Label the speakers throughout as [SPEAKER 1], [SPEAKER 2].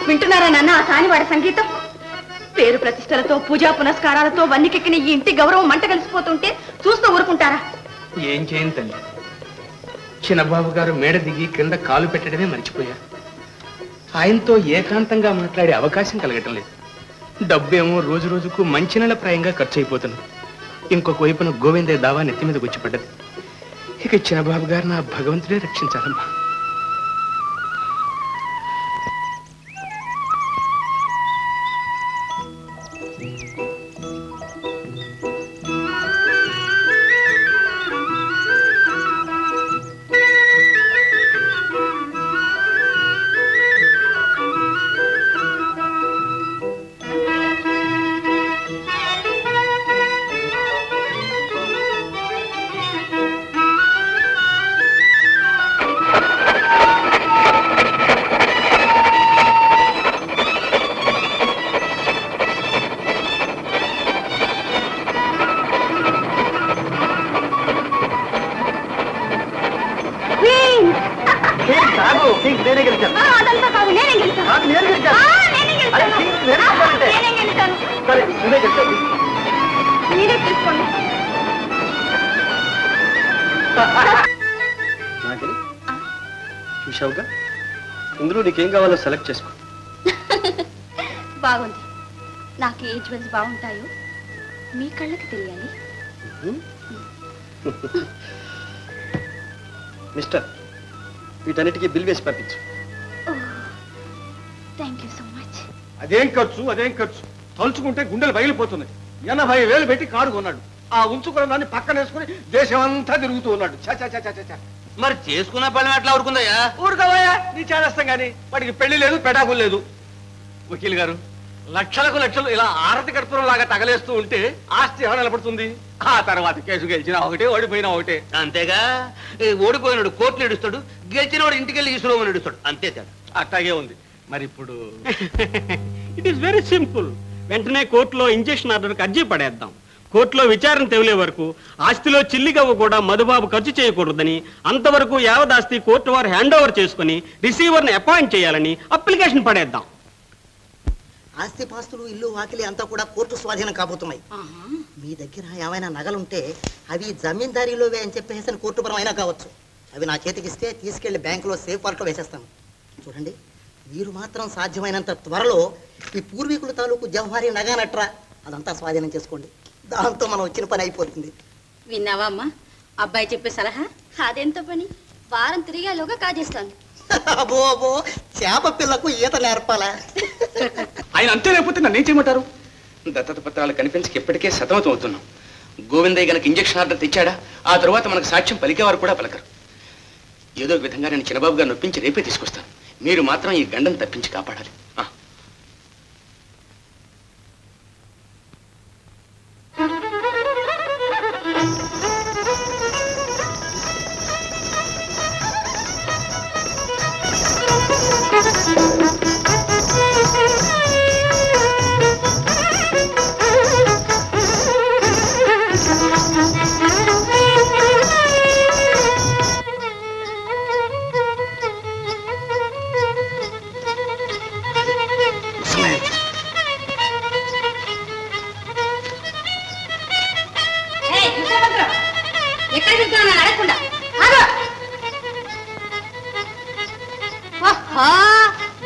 [SPEAKER 1] వింటున్నారా నాన్న ఆ సానివాడ సంగీతం? పేరు ప్రతిష్టలతో పూజా పునస్కారాలతో వన్నికెక్కిన ఈ ఇంటి గౌరవం మంట కలిసిపోతుంటే చూస్తూ ఊరుకుంటారా?
[SPEAKER 2] ఏం చేయను తల్లి, చిన్నబాబు గారు మేడ దిగి కింద కాలు పెట్టడమే మర్చిపోయారు. ఆయనతో ఏకాంతంగా మాట్లాడే అవకాశం కలగటం లేదు. డబ్బేమో రోజు రోజుకు మంచినీళ్ళ ప్రాయంగా ఖర్చు అయిపోతుంది. ఇంకొక వైపున గోవిందయ్య దావా నెత్తి మీదకి వచ్చి పడ్డది. ఇక చిన్నబాబు గారు నా భగవంతుడే రక్షించాలమ్మా.
[SPEAKER 3] చూశావుగా, ఇందులో నీకేం కావాలో సెలెక్ట్ చేసుకో.
[SPEAKER 1] బాగుంది. నాకు ఏ జ్యువెల్స్ బాగుంటాయో మీ కళ్ళకి తెలియాలి.
[SPEAKER 3] మిస్టర్, వీటన్నిటికీ బిల్ వేసి పంపించు.
[SPEAKER 1] Thank you so much.
[SPEAKER 4] అదేం ఖర్చు తలుచుకుంటే గుండెలు బయలుపోతున్నాయి. 80,000 పెట్టి కారు కొన్నాడు. ఆ ఉంచుకున్న దాన్ని పక్కన వేసుకుని దేశం అంతా తిరుగుతూ ఉన్నాడు.
[SPEAKER 5] మరి చేసుకున్న పని ఎట్లా ఊరుకుందయ్యా?
[SPEAKER 4] ఊరుకోవయ్యా, నీ చేస్తాం గాని వాడికి పెళ్లి లేదు, పెటాకులు లేదు. వకీల్ గారు, లక్షలకు లక్షలు ఇలా ఆరతి కర్పూరం లాగా తగలేస్తూ ఉంటే ఆస్తి ఎలా నిలబడుతుంది? ఆ తర్వాత కేసు గెలిచినా ఒకటే, ఓడిపోయినా ఒకటే.
[SPEAKER 5] అంతేగా, ఓడిపోయినాడు కోర్టులు ఏడుస్తాడు, గెలిచినవాడు ఇంటికి వెళ్ళి ఈశ్వరం ఏడుస్తాడు. అంతే తేడా.
[SPEAKER 4] అట్టాగే ఉంది. మరి ఇప్పుడు
[SPEAKER 6] ఇట్ ఈస్ వెరీ సింపుల్. వెంటనే కోర్టులో ఇంజెక్షన్ ఆర్డర్కి అర్జీ పడేద్దాం. కోర్టులో విచారణ తెవలే వరకు ఆస్తిలో చిల్లిగవ్వ కూడా మధుబాబు ఖర్చు చేయకూడదని, అంతవరకు యావదాస్తి కోర్టు వారు హ్యాండ్ ఓవర్ చేసుకుని రిసీవర్ని అపాయింట్ చేయాలని అప్లికేషన్ పడేద్దాం.
[SPEAKER 7] ఆస్తి పాస్తులు, ఇల్లు, వాకిలి అంతా కూడా కోర్టు స్వాధీనం కాబోతున్నాయి. మీ దగ్గర ఏమైనా నగలుంటే అవి జమీందారీలోవే అని చెప్పేసి కోర్టు పరం అయినా కావచ్చు. అవి నా చేతికి ఇస్తే తీసుకెళ్లి బ్యాంకులో సేఫ్ వాల్ట్లో వేసేస్తాను. చూడండి, మీరు మాత్రం సాధ్యమైనంత త్వరలో ఈ పూర్వీకుల తాలూకు జవహారీ నగానట్రా అదంతా స్వాధీనం చేసుకోండి. దాంతో మనం వచ్చిన పని అయిపోతుంది.
[SPEAKER 1] విన్నావా అమ్మా అబ్బాయి చెప్పే సలహా? అదెంత పని, వారం తిరిగేలోగా కాజేస్తాను.
[SPEAKER 7] అబో అబో, చేప పిల్లకు ఈత నేర్పాలా?
[SPEAKER 2] ఆయన అంతే లేకపోతే నన్ను ఏం చేయమంటారు? దత్తత పత్రాలు కనిపించక ఇప్పటికే సతమతం అవుతున్నాం. గోవిందయ్య గనక ఇంజక్షన్ ఆర్డర్ తెచ్చాడా, ఆ తర్వాత మనకు సాక్ష్యం పలికేవారు కూడా పలకరు. ఏదో ఒక విధంగా నేను చిన్నబాబు గారిని నొప్పించి రేపే తీసుకొస్తాను. మీరు మాత్రం ఈ గండం తప్పించి కాపాడాలి.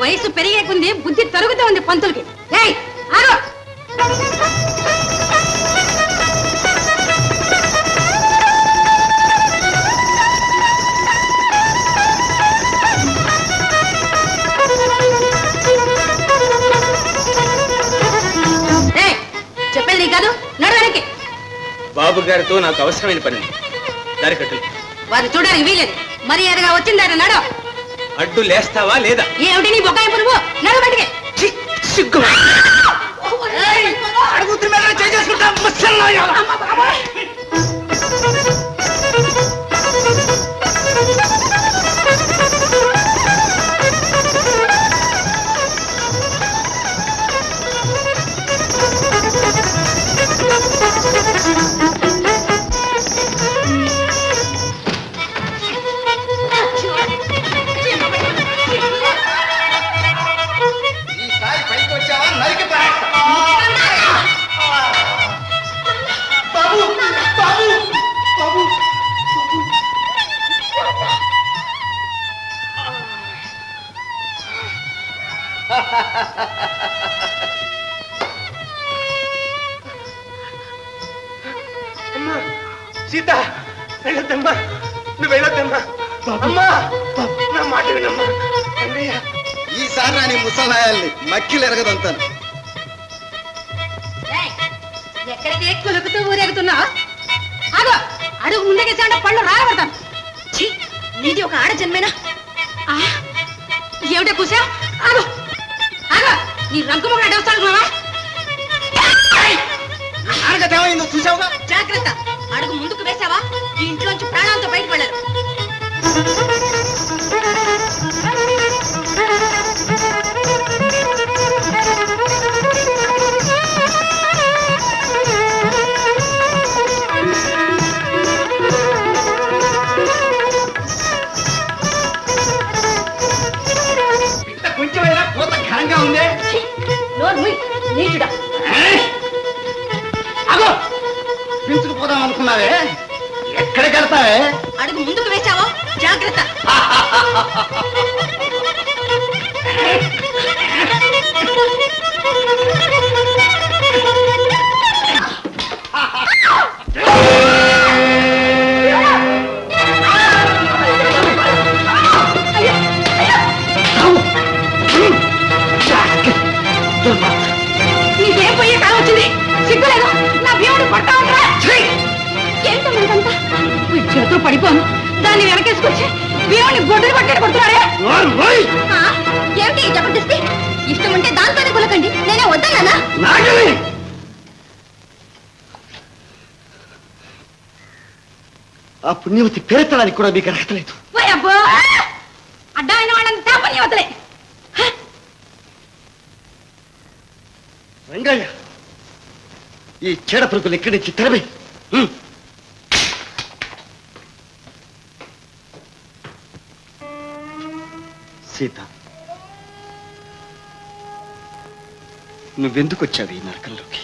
[SPEAKER 1] వయసు పెరిగేకుంది, బుద్ధి తరుగుతూ ఉంది పంతులకి. చెప్పేది కాదు, నడవడానికి.
[SPEAKER 2] బాబు గారితో నాకు అవసరమైన పని దారి కట్టులు.
[SPEAKER 1] వారు చూడడానికి వీలేదు. మర్యాదగా వచ్చిందారు నడవ.
[SPEAKER 2] అడ్డు లేస్తావా లేదా?
[SPEAKER 1] ఏమిటి నీ బొక్కాయి పురుగు? నడవబడికే
[SPEAKER 2] సిగ్గు. నా మాట వినమ్మా.
[SPEAKER 3] ఈసారి నా నీ ముసలాయాల్ని మక్కిలు ఎరగదంతాను.
[SPEAKER 1] ఎక్కడికి కులుకుతూ ఊరేగుతున్నా? ఆగో, అడుగు ముందుకేసాంటే పళ్ళు రాయబడతాను. నీది ఒక ఆడ జన్మేనా? ఏమిటో కూసా? ఆగో ఆగో, నీ రంకుముఖ అడవుతాడున్నావా?
[SPEAKER 3] ఏమైందో చూసావుగా?
[SPEAKER 1] జాగ్రత్త, అడుగు ముందుకు వేసావా ఈ ఇంట్లోంచి ప్రాణాలతో బయటకు వెళ్ళారు.
[SPEAKER 2] కొంచెమైనా పూత ఘనంగా ఉందే.
[SPEAKER 1] నీచుడా,
[SPEAKER 2] అగో పిలుచుకుపోదాం అనుకున్నావే, ఎక్కడికి వెళ్తావే?
[SPEAKER 1] అడుగు ముందుకు వేసావా? జాగ్రత్త. నీకేం పోయే కాలం వచ్చింది? సిగ్గులేదు? నా భీముడు పడతా ఉంటా. ఏంటంతా వీడి చేతిలో పడిపోను, దాన్ని వెనకేసుకొచ్చి భీముడిని గొడ్డలు పట్టాడు కొడుతున్నాడే. ఏమిటి జబర్దస్తి? ఇష్టం ఉంటే దాంతోనే కొలకండి, నేనే వద్దన్నానా?
[SPEAKER 3] ఆ పుణ్యవతి పేరెత్తడానికి కూడా మీకు అర్హతలేదు.
[SPEAKER 1] అడ్డమైన వాళ్ళని తాపని వదలే.
[SPEAKER 3] రంగయ్య, ఈ చెడ పురుగులు ఇక్కడి నుంచి తెరవే. సీత, నువ్వెందుకు వచ్చావు ఈ నరకంలోకి?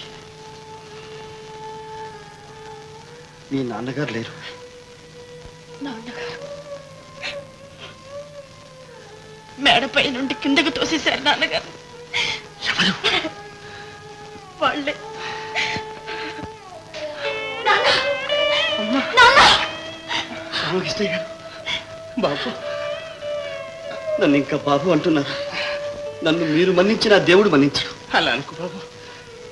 [SPEAKER 3] నీ నాన్నగారు లేరు.
[SPEAKER 1] నాన్నగారు మేడపై నుండి కిందకు తోసేశారు. నాన్నగారు
[SPEAKER 3] ఎవరు?
[SPEAKER 1] వాళ్ళే.
[SPEAKER 3] రామకృష్ణయ్య గారు, బాబు, నన్ను ఇంకా బాబు అంటున్నారు. నన్ను మీరు మన్నించిన దేవుడు మన్నించడు.
[SPEAKER 2] అలా అనుకో బాబు,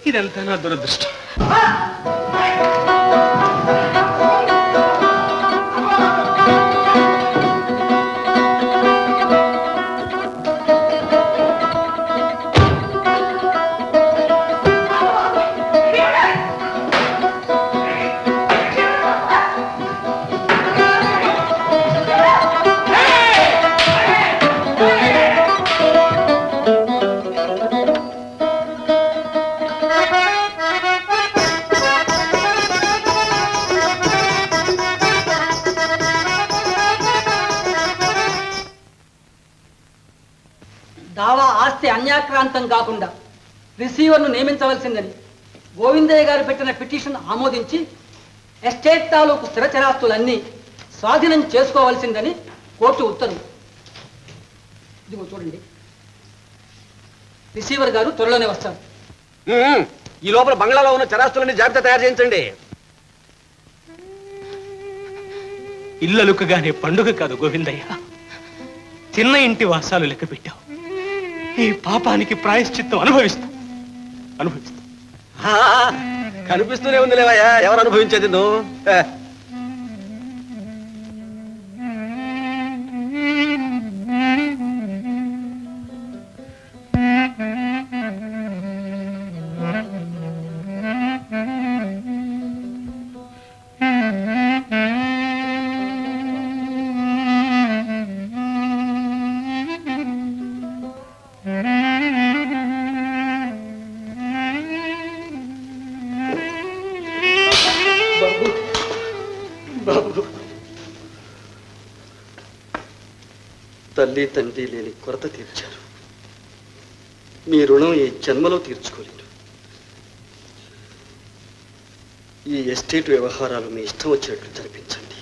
[SPEAKER 2] ఇదంతా నా దురదృష్టం.
[SPEAKER 8] దావా ఆస్తి అన్యాక్రాంతం కాకుండా రిసీవర్ను నియమించవలసిందని గోవిందయ్య గారు పెట్టిన పిటిషన్ ఆమోదించి ఎస్టేట్ తాలూకు స్థిరచరాస్తులన్నీ స్వాధీనం చేసుకోవాల్సిందని కోర్టు ఉత్తర్వు. ఇదిగో చూడండి, రిసీవర్ గారు త్వరలోనే వస్తారు.
[SPEAKER 4] ఈ లోపల బంగ్లాలో ఉన్న చరాస్తులన్నీ జాగ్రత్త తయారు చేయించండి.
[SPEAKER 2] ఇల్లలుకగానే పండుగ కాదు గోవిందయ్య, చిన్న ఇంటి వాసాలు లెక్క పెట్టావు. ఈ పాపానికి ప్రాయశ్చిత్తం అనుభవిస్తా.
[SPEAKER 4] కనిపిస్తూనే ఉంది లేవయ్యా, ఎవరు అనుభవించేది నువ్వు?
[SPEAKER 3] తల్లి తండ్రి లేని కొరత తీర్చారు. మీ రుణం ఈ జన్మలో తీర్చుకోలేరు. ఈ ఎస్టేట్ వ్యవహారాలు మీ ఇష్టం వచ్చినట్లు జరిపించండి.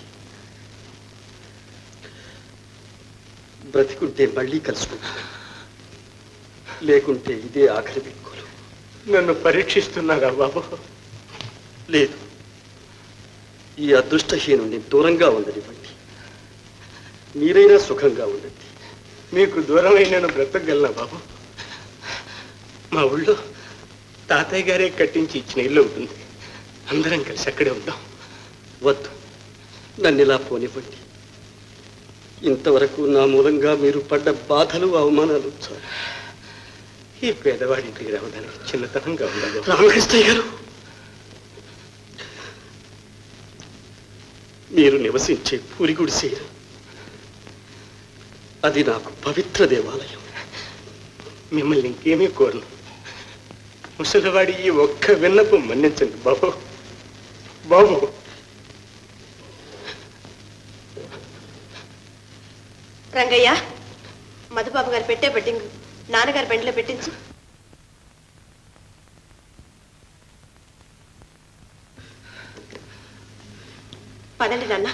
[SPEAKER 3] బ్రతికుంటే మళ్ళీ కలుసుకుంటాను, లేకుంటే ఇదే ఆఖరి బిక్కులు.
[SPEAKER 2] నన్ను పరీక్షిస్తున్నారా బాబు?
[SPEAKER 3] లేదు, ఈ అదృష్టహీనుని దూరంగా ఉండనివ్వండి. మీరైనా సుఖంగా ఉండండి.
[SPEAKER 2] మీకు దూరమై నేను బ్రతకగలనా బాబు? మా ఊళ్ళో తాతయ్య గారే కట్టించి ఇచ్చిన ఇల్లు ఉంటుంది. అందరం కలిసి అక్కడే ఉంటాం.
[SPEAKER 3] వద్దు, నన్ను ఇలా పోనివ్వండి. ఇంతవరకు నా మూలంగా మీరు పడ్డ బాధలు అవమానాలు చాలు.
[SPEAKER 2] ఈ పేదవాడింటికి రావడానికి చిన్నతనంగా ఉండాలి.
[SPEAKER 3] రామకృష్ణయ్య గారు, మీరు నివసించే పూరి గుడిసే అది నాకు పవిత్ర దేవాలయం.
[SPEAKER 2] మిమ్మల్ని ఇంకేమీ కోరను. ముసలివాడి ఈ ఒక్క విన్నపం మన్నించండి బాబు. బాబు,
[SPEAKER 1] రంగయ్య, మధుబాబు గారు పెట్టే బెట్టింగ్ నాన్నగారి బండిలో పెట్టించు. పదండి నాన్న.